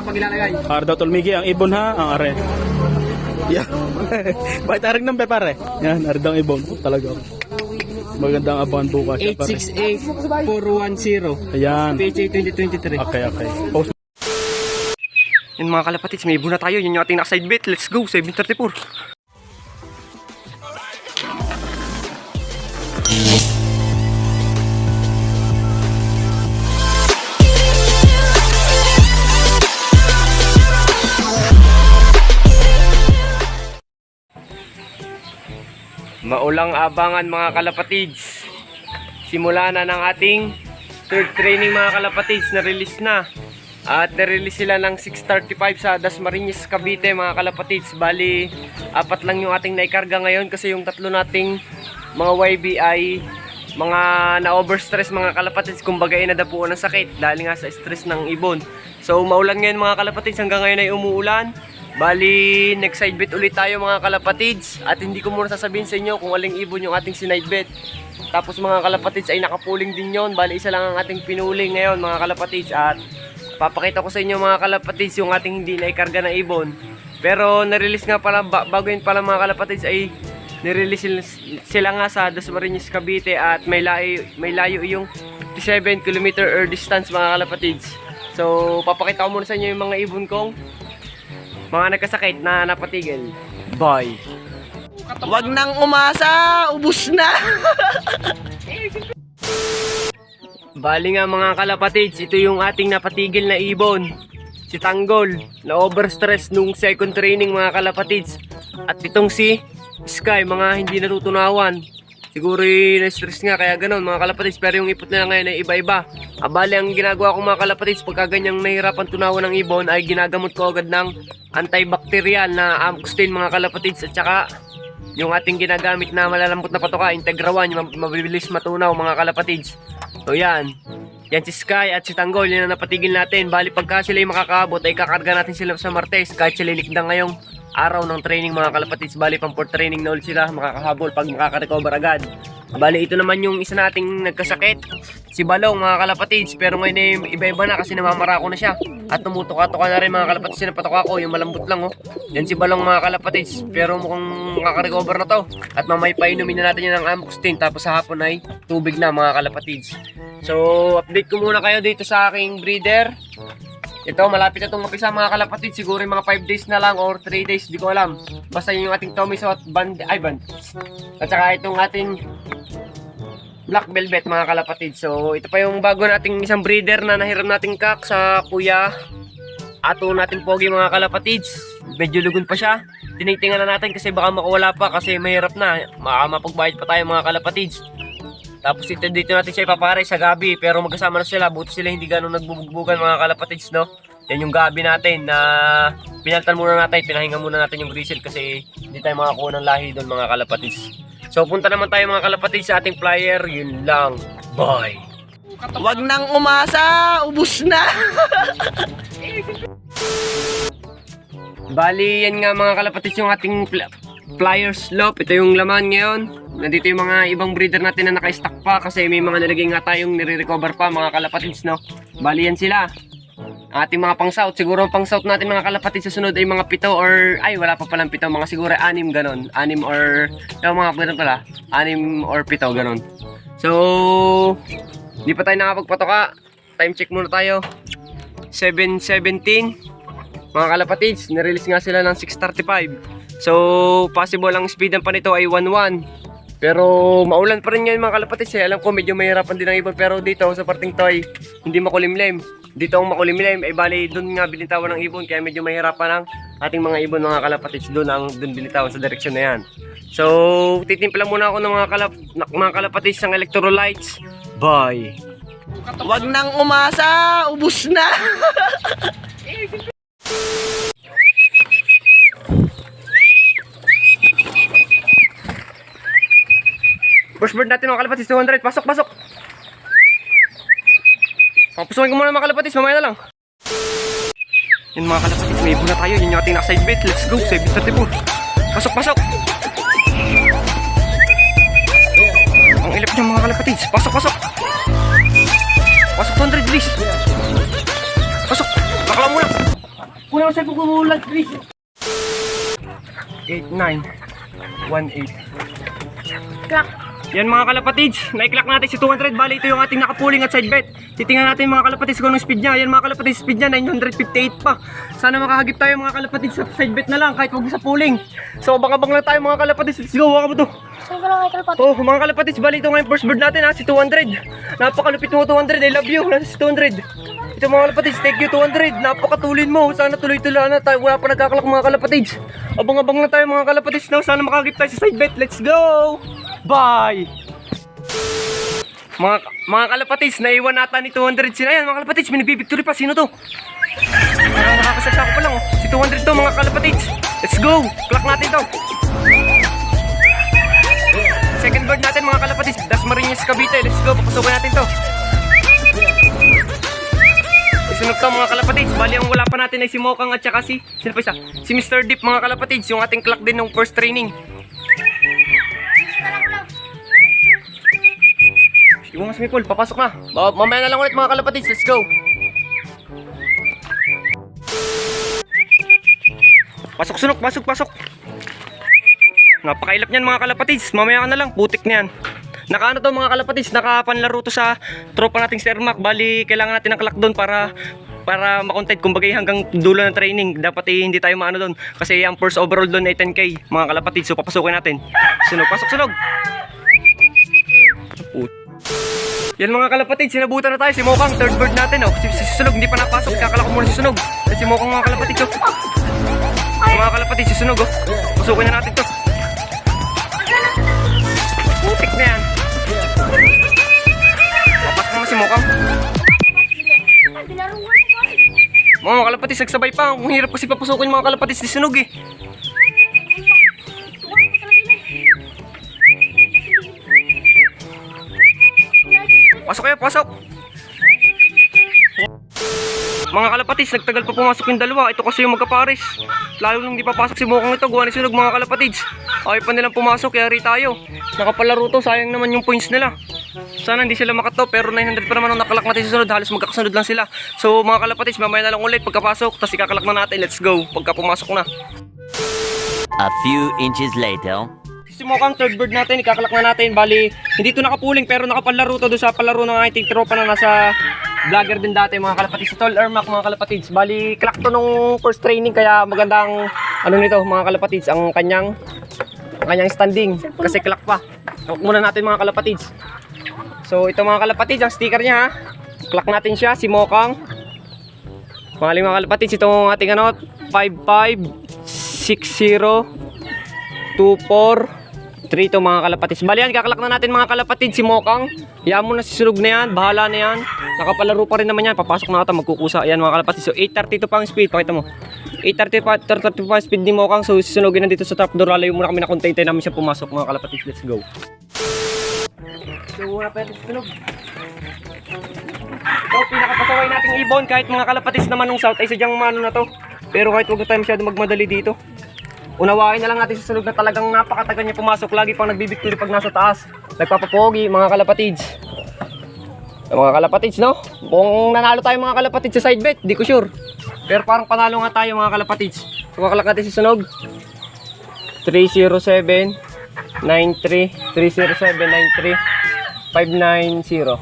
pag ilalagay. Ardo Tolmigi, ang ibon ha, ang are. Yeah. Bakit aring number pare? Yan, ardang ibon. Talaga. Magandang abangan bukas. 868-410. Ayan. PHA 2023. Okay. Post. Yan mga kalapatids, may ibon na tayo. Yan yung ating naka-side bet. Let's go, 734. Maulang abangan mga kalapatids. Simula na ng ating third training mga kalapatids, na-release na. At na-release sila ng 6:35 sa Dasmariñas, Cavite mga kalapatids. Bali, 4 lang yung ating naikarga ngayon kasi yung 3 nating mga YB ay mga na-overstress mga kalapatids. Kumbaga ay nadapuan ng sakit dahil nga sa stress ng ibon. So maulan ngayon mga kalapatids, hanggang ngayon ay umuulan. Bali, next side bet ulit tayo mga kalapatids. At hindi ko muna sasabihin sa inyo kung aling ibon yung ating sinide bet. Tapos mga kalapatids ay nakapuling din yon. Bali, isa lang ang ating pinuling ngayon mga kalapatids. At papakita ko sa inyo mga kalapatids yung ating hindi naikarga na ibon. Pero na-release nga pala, bago yun pala mga kalapatids ay nirelease sila nga sa Dasmariñas, Cavite. At may layo yung 57 km air distance mga kalapatids. So papakita ko muna sa inyo yung mga ibon kong mga nagkasakit na napatigil. Bye. Wag nang umasa, ubus na. Bali nga mga kalapatids, ito yung ating napatigil na ibon. Si Tanggol, na overstress nung second training mga kalapatids. At itong si Sky, mga hindi natutunawan. Siguro na-stress nga kaya ganoon mga kalapatids, pero yung ipot nila ngayon ay iba-iba. Bali ang ginagawa ko mga kalapatids, pagka ganyang nahirapan tunawan ng ibon, ay ginagamot ko agad ng antibacterial na Amoxicillin mga kalapatids. At saka yung ating ginagamit na malalambot na patoka, Integra 1, yung mabilis matunaw mga kalapatids. So yan si Sky at si Tanggol, yun ang napatigil natin. Bali pagka sila ay makakaabot ay kakarga natin sila sa Martes kahit sila ilikdang ngayong araw ng training mga kalapatids. Bali pang 4 training na ulit sila makakahabol pag makaka-recover agad. Bali ito naman yung isa nating nagkasakit, si Balong mga kalapatids. Pero ngayon ay iba-iba na kasi namamarako na siya. At tumutuka-tuka na rin mga kalapatids. Sinapatuka ko yung malambot lang Yan si Balong mga kalapatids. Pero mukhang makaka-recover na to. At mamay painumin na natin yan ng Amoxicillin. Tapos sa hapon ay tubig na mga kalapatids. So update ko muna kayo dito sa aking breeder. Ito, malapit na itong mapisa mga kalapatid. Siguro yung mga 5 days na lang or 3 days, di ko alam. Basta yung ating Tommy Sot band. At saka itong ating Black Velvet mga kalapatid. So ito pa yung bago nating isang breeder na nahiram nating kak sa kuya ato nating pogi mga kalapatids. Medyo lugon pa siya. Tinitingnan na natin kasi baka makawala pa kasi mahirap na. Mapagbayad pa tayo mga kalapatids. Tapos dito natin siya ipapare sa gabi, pero magkasama na sila, buti sila hindi ganun nagbubugbugan mga kalapatids, no? Yan yung gabi natin na pinaltan muna natin, pinahinga muna natin yung gristle kasi hindi tayo makakuha ng lahi doon mga kalapatids. So punta naman tayo mga kalapatids sa ating flyer, yun lang. Bye! Wag nang umasa, ubus na. Bali, yan nga mga kalapatids yung ating flyer slope. Ito yung laman ngayon. Nandito yung mga ibang breeder natin na naka-stock pa kasi may mga nalagay nga tayong nire-recover pa mga kalapatids, no? Bali yan sila. Ating mga pang-south. Siguro ang pang-south natin mga kalapatids sa sunod ay mga 7 or ay wala pa palang 7, mga siguro 6 ganon. 6 or mga ganun pala. 6 or 7 ganon. So hindi pa tayo nakapagpatoka. Time check muna tayo. 7:17 mga kalapatids. Nirelease nga sila ng 6:35. So possible ang speedan pa nito ay 1:1. Pero maulan pa rin ngayon mga kalapatids. Alam ko medyo mahirapan din ang ibon, pero dito sa parting to ay hindi makulimlim. Dito ang makulimlim ay bali doon nga binitawan ng ibon, kaya medyo mahirapan ang ating mga ibon mga kalapatids. Doon binitawan sa direksyon na yan. So titimpla muna ako ng mga kalapatids ng electrolytes. Bye! Wag nang umasa, ubus na. First bird natin mga kalapatids, 200. Pasok! Papusukin ko muna mga kalapatids, mamaya na lang. Yan mga kalapatids, may ibon na tayo. Yan yung ating naka-side bet. Let's go, 734. Pasok! Ang ilap niya mga kalapatids. Pasok! Pasok 200, please. Pasok! Bakla muna. Kunin mo sa pagkukulat, please. 8-9. 1-8. Clock. Yan mga kalapatids, na-clock natin si 200. Bali, ito yung ating nakapuling at side bet. Titingnan natin mga kalapatids kung anong speed niya. Yan mga kalapatids, speed niya 958 pa. Sana makahagip tayo mga kalapatids sa side bet na lang kahit huwag sa puling. So abang-abang lang tayo mga kalapatids. Let's go, waka mo to. Saan ka lang kay Kalpat? Oh mga kalapatids, bali ito nga yung first bird natin ha, si 200. Napakalupit mo 200, I love you. Nasa si 200. Ito mga kalapatids, thank you 200. Napakatulin mo. Sana tuloy-tuloy na tayo. Wala pa nagkakalak mga kalapatids. Abang-abang lang tayo mga kalapatids na. Sana makahagip tayo sa side bet. Let's go. Bye! Mga kalapatids, naiwan nata ni 200 sila. Yan mga kalapatids, may nagbibictory pa. Sino to? Nakakasagsa ko pa lang oh. Si 200 to mga kalapatids. Let's go! Clock natin to. Second bird natin mga kalapatids, Dasmariñas Cavite. Let's go, papasukin natin to. Isunod to mga kalapatids. Bali ang wala pa natin ay si Mokang at saka si sino pa isa? Si Mr. Deep mga kalapatids. Yung ating clock din ng first training. Sige mo mas Mipol, papasok na. Mamaya na lang ulit mga kalapatids. Let's go. Pasok sunok, pasok. Napakailap niyan mga kalapatids. Mamaya ka na lang, putik na yan. Nakaano to mga kalapatids, nakapanlaro to sa tropa nating Sir Mac. Bali, kailangan natin ng clock doon para makontent. Kumbaga hanggang dulo ng training. Dapat hindi tayo maano doon. Kasi ang first overall doon ay 10k mga kalapatids. So papasukin natin. Sunog, pasok. Yan mga kalapatids, sinabutan na tayo. Si Mokang, third bird natin oh. Si Sunog, hindi pa napasok. Kakalak ko muna si Sunog. Si Mokang mga kalapatids oh. Mga kalapatids, si Sunog oh. Pasukin na natin to. Putik na yan. Papasok naman si Mokang. Mga kalapatids, nagsabay pa. Kung hirap kasi papasukin mga kalapatids ni Sunog eh. Pasok kayo, pasok. Mga kalapatids, nagtagal pa pumasok yung dalawa. Ito kasi yung magkapares. Lalo nung di papasok si Mokang ito, gawa ni Sunog mga kalapatids. Ayaw pa nilang pumasok, kaya rin tayo. Nakapalaro to, sayang naman yung points nila. Sana hindi sila makataw, pero 900 pa naman ang nakalak natin sa sunod. Halos magkakasunod lang sila. So mga kalapatids, mamaya na lang ulit pagkapasok. Tapos ikakalak na natin, let's go. Pagka pumasok na. A few inches later. Si Mokang, third bird natin, ikakalak na natin. Bali, hindi to nakapuling pero nakapalaro to doon sa palaro ng ating tropa na nasa vlogger din dati mga kalapatids. Si Tol Ermac mga kalapatids. Bali, clock to nung first training kaya magandang ano nito mga kalapatids, ang kanyang standing kasi clock pa. Clock muna natin mga kalapatids. So ito mga kalapatids, ang sticker niya ha. Clock natin siya, si Mokang. Mga kalapatids, itong ating ano, 556024 3 to mga kalapatids. Bali yan, kakalak na natin mga kalapatids si Mokang. Hayaan mo na si Sunog na yan, bahala na yan. Nakapalaro pa rin naman yan, papasok na ata, magkukusa. Ayan mga kalapatids, so 832 pa ang speed, pakita mo. 835 pa ang speed ni Mokang, so susunogin na dito sa top door. Lalayo muna kami na container namin siya pumasok mga kalapatids, let's go. So wala pa yung sunog. Ito, pinakapasaway nating ibon, kahit mga kalapatids naman ng south ay sadyang mano na to. Pero kahit huwag na tayo masyado magmadali dito. Unawain na lang natin sa sunog na talagang napakatagal niya pumasok. Lagi pang nagbibictory pag nasa taas. Nagpapapogi mga kalapatids. Mga kalapatids no? Kung nanalo tayo mga kalapatids sa side bet, di ko sure. Pero parang panalo nga tayo mga kalapatids. So kakalak natin sa sunog. 307 93 307 93 590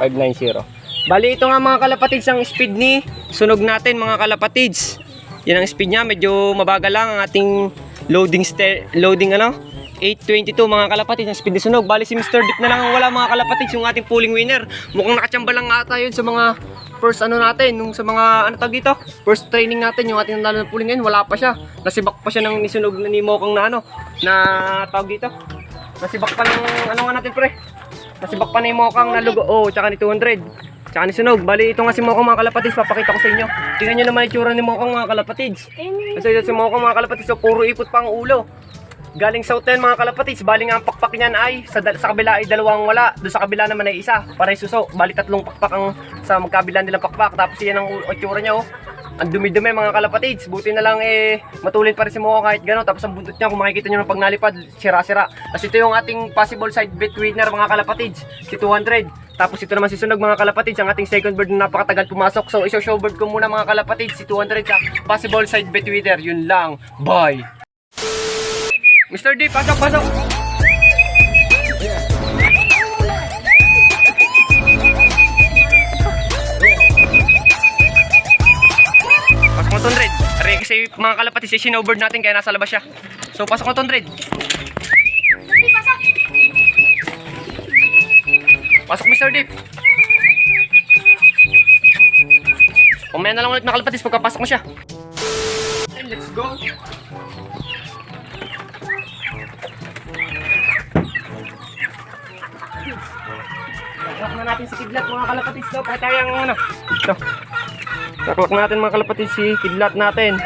590. Bali ito nga mga kalapatids ang speed ni sunog natin mga kalapatids. Yan ang speed niya, medyo mabagal lang ang ating loading 822 mga kalapatids ang speed ni sunog. Bali si Mr. Deep na lang ang wala mga kalapatids, yung ating pulling winner. Mukhang nakachamba lang ata yun sa mga first ano natin, nung sa mga ano tawag dito, first training natin, yung ating nanalo ng pulling ngayon, wala pa siya. Nasibak pa siya ng nisunog ni Mokang na ano, na tawag dito. Nasibak pa ng ano nga natin pre. Nasibak pa ni Mokang na lugo, oh, tsaka ni 200. Tsaka ni Sunog. Bali ito nga si Mokang mga kalapatids, papakita ko sa inyo. Tingnan nyo naman itsura ni Mokang mga kalapatids. Kasi ito si Mokang mga kalapatids, so puro ipot pa ang ulo. Galing south yan mga kalapatids. Bali nga ang pakpak niyan ay sa kabila ay dalawang wala, doon sa kabila naman ay isa, paray suso. Bali tatlong pakpak ang sa magkabila nilang pakpak. Tapos yan ang itsura niya oh. Ang dumi-dumi mga kalapatids. Buti na lang matulin pa rin si Mokang kahit gano'n. Tapos ang buntot niya, kung makikita nyo ng pag nalipad, sira-sira. Tapos ito yung ating possible side bet winner mga kalapatids, si 200. Tapos ito naman si Sunog mga kalapatids, ang ating second bird na napakatagal pumasok. So iso-showboard ko muna mga kalapatids, si 200 sa possible side bet winner. Yun lang. Bye! Mr. D, pasok, pasok! Pasok mo 200. Aray, kasi mga kalapatids, sinowboard natin kaya nasa labas siya. So pasok mo 200. Pasok Mr. Deep. Kumaya na lang ulit mga kalapatids pagkapasok mo siya. And let's go. Taklak na natin si Kidlat mga kalapatids. Pakita yung ano. Ito. Taklak natin mga kalapatids si Kidlat natin.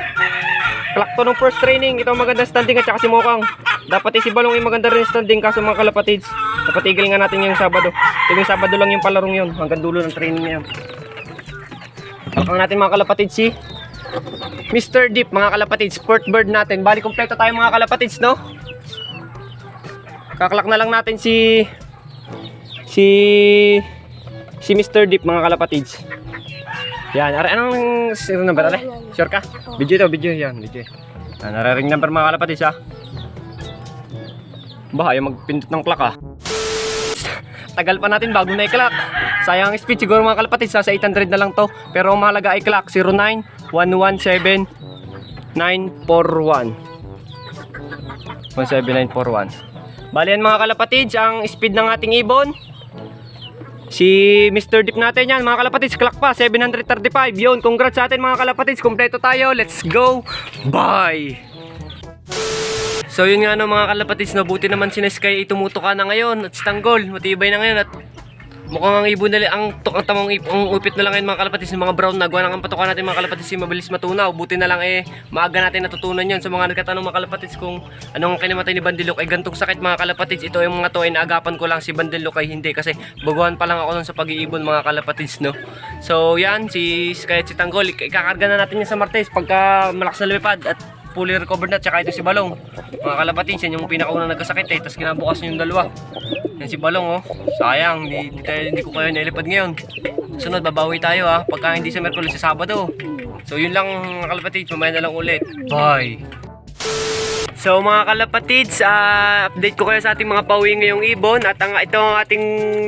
Klak to nung first training. Ito ang magandang standing at saka si Mokang. Dapat si Balong ay maganda rin standing kaso mga kalapatids. Napatigil nga natin yung Sabado. Yung Sabado lang yung palarong yun. Hanggang dulo ng training niya. Kalakang natin mga kalapatids si Mr. Deep mga kalapatids. Sport bird natin. Bali kompleto tayo mga kalapatids no. Kakalak na lang natin si Mr. Deep mga kalapatids. Yan. Anong number? Sure ka? Video ito. Video yan. Video. Nararing number mga kalapatids ha. Bah, ayaw magpindot ng clock ah. Tagal pa natin bago na i-clock. Sayang speed siguro mga kalapatids, sa 800 na lang to. Pero ang mahalaga ay clock 09-117-941 17941. Bali yan mga kalapatids, ang speed ng ating ibon. Si Mr. Deep natin yan mga kalapatids, clock pa 735. Yun, congrats sa atin mga kalapatids, kompleto tayo. Let's go. Bye. So yun nga no mga kalapatids, no, buti naman si Sky itumutuka na ngayon at si Tanggol matibay na ngayon at mukhang ang ibon na ang tamang ang upit na lang ngayon mga kalapatids ng mga brown na gawa ng patukan natin mga kalapatids mabilis matunaw. Buti na lang maaga natin natutunan yun. Sa mga nagkatanong mga kalapatids kung anong kinamatay ni Bandilok ay gantong sakit mga kalapatids, ito yung mga to ay naagapan ko lang, si Bandilok ay hindi kasi baguhan pa lang ako nun sa pag-iibon mga kalapatids no. So yan si Sky at si Tanggol ikakarga na natin yan sa Martes pagka malakas na lumipad at fully recovered na. Tsaka ito si Balong mga kalapatids, yan yung pinakaunang nagkasakit tapos kinabukas yung dalawa. Yan si Balong oh, sayang hindi ko kayo nailipad ngayon. Sunod babawi tayo pagka hindi sa Merkulis sa Sabado. So yun lang mga kalapatids, mamaya na lang ulit. Bye. So mga kalapatids, update ko kayo sa ating mga pauwi ngayong ibon. At ito ang ating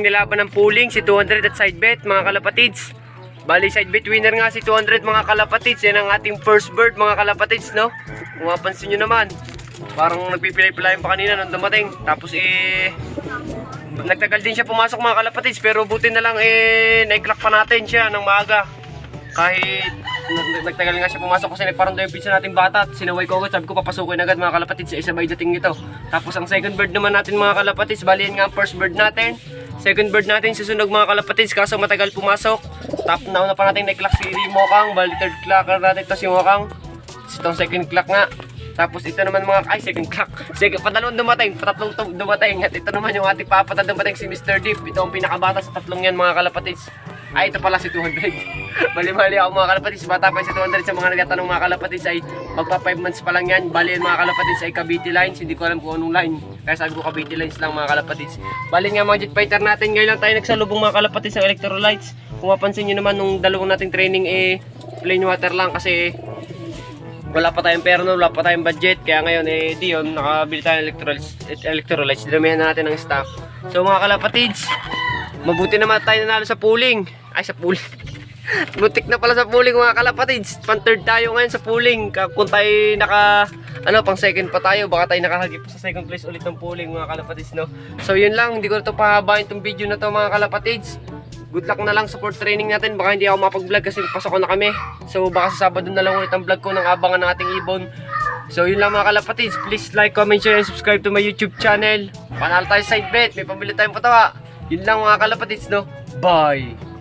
nilaban ng pooling, si 200 at side bet mga kalapatids. Bali side bet winner nga si 200 mga kalapatids. Yan ang ating first bird mga kalapatids no. Kung mapansin nyo naman, parang nagpipilay-pilayan pa kanina nung dumating. Tapos nagtagal din siya pumasok mga kalapatids. Pero buti na lang na-clock pa natin siya ng maaga. Kahit nagtagal nga siya pumasok kasi nagparang daw yung pizza natin bata. Sinaway ko agad, sabi ko papasukin agad mga kalapatids sa isabay dating nito. Tapos ang second bird naman natin mga kalapatids, bali yan nga ang first bird natin. Second bird natin susunog mga kalapatids kaso matagal pumasok. Tapos nauna pa natin na-clock si Mokang, bali third clocker natin ito si Mokang. Itong second clock nga. Tapos ito naman mga second clock. Padalawang dumating, patatlong dumating. At ito naman yung ating papatad dumating si Mr. Deep. Ito ang pinakabata sa tatlong yan mga kalapatids. Ay ito pala si 200. Bali-bali ako mga kalapatids, bata pa si 200 sa mga nagtatanong mga kalapatids ay magpa 5 months pa lang yan. Bali yan mga kalapatids ay Cavite Lines, hindi ko alam kung anong line. Kaya sabi ko Cavite Lines lang mga kalapatids. Bali nga mga jet fighter natin, ngayon lang tayo nagsalubong mga kalapatids ng electrolytes. Kung mapansin nyo naman nung dalawang nating training plain water lang kasi wala pa tayong perno, wala pa tayong budget. Kaya ngayon di yun, nakabili tayo ng electrolytes. Dinamihan na natin ng stock. So mga kalapatids, mabuti naman tayo nanalo sa pooling. Ay sa pooling. Butik na pala sa pooling mga kalapatids. Pan third tayo ngayon sa pooling. Kung tayo pang second pa tayo, baka tayo nakahagip sa second place ulit ng pooling mga kalapatids no. So yun lang, hindi ko na ito pahabain itong video na to mga kalapatids. Good luck na lang sa support training natin. Baka hindi ako mapag-vlog kasi pasok ko na kami. So baka sa Sabado na lang ulit ang vlog ko ng abangan ng ating ibon. So yun lang mga kalapatids. Please like, comment, share, and subscribe to my YouTube channel. Panalo tayo side bet. May pamili tayong patawa. Yun lang mga kalapatids no. Bye!